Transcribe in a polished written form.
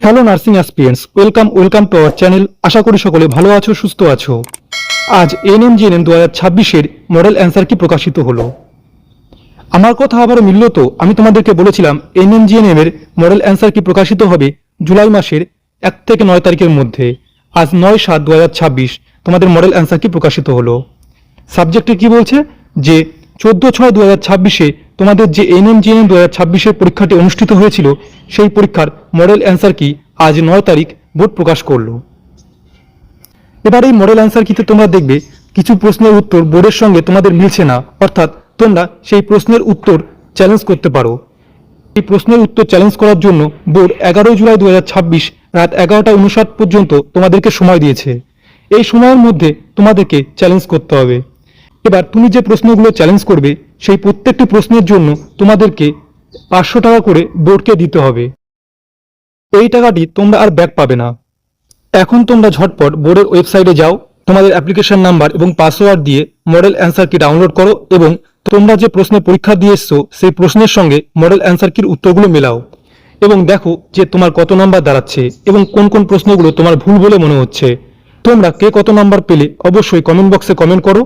Hello nursing aspirants, welcome to our channel. আশা করি সকলে ভালো আছো, সুস্থ আছো। আজ এনএমজিএনএম 2026-এর মডেল অ্যান্সার কি প্রকাশিত হলো। আমার কথা আবারও মিলল তো? আমি তোমাদেরকে বলেছিলাম এনএমজিএনএম এর মডেল অ্যান্সার কি প্রকাশিত হবে জুলাই মাসের 1 থেকে 9 তারিখের মধ্যে। আজ 9/7/2026 তোমাদের মডেল অ্যান্সার কি প্রকাশিত হলো। সাবজেক্টে কি বলছে যে 14/6/2026-এ তোমাদের যে এনএমজিএনএম 2026-এর পরীক্ষাটি অনুষ্ঠিত হয়েছিল সেই পরীক্ষার মডেল অ্যান্সার কি আজ 9 তারিখ বোর্ড প্রকাশ করলো। এবার এই মডেল অ্যান্সার কিতে তোমরা দেখবে কিছু প্রশ্নের উত্তর বোর্ডের সঙ্গে তোমাদের মিলছে না, অর্থাৎ তোমরা সেই প্রশ্নের উত্তর চ্যালেঞ্জ করতে পারো। এই প্রশ্নের উত্তর চ্যালেঞ্জ করার জন্য বোর্ড 11 জুলাই 2026 রাত 11টা 59 পর্যন্ত তোমাদেরকে সময় দিয়েছে। এই সময়ের মধ্যে তোমাদেরকে চ্যালেঞ্জ করতে হবে। এবার তুমি যে প্রশ্নগুলো চ্যালেঞ্জ করবে সেই প্রত্যেকটি প্রশ্নের জন্য তোমাদেরকে 500 টাকা করে বোর্ডকে দিতে হবে। এই টাকাটি তোমরা আর ব্যাক পাবে না। এখন তোমরা ঝটপট বোর্ডের ওয়েবসাইটে যাও, তোমাদের অ্যাপ্লিকেশন নাম্বার এবং পাসওয়ার্ড দিয়ে মডেল অ্যান্সার কি ডাউনলোড করো এবং তোমরা যে প্রশ্নের পরীক্ষা দিয়ে এসছো সেই প্রশ্নের সঙ্গে মডেল অ্যান্সার কির উত্তরগুলো মেলাও এবং দেখো যে তোমার কত নাম্বার দাঁড়াচ্ছে এবং কোন কোন প্রশ্নগুলো তোমার ভুল বলে মনে হচ্ছে। তোমরা কে কত নাম্বার পেলে অবশ্যই কমেন্ট বক্সে কমেন্ট করো।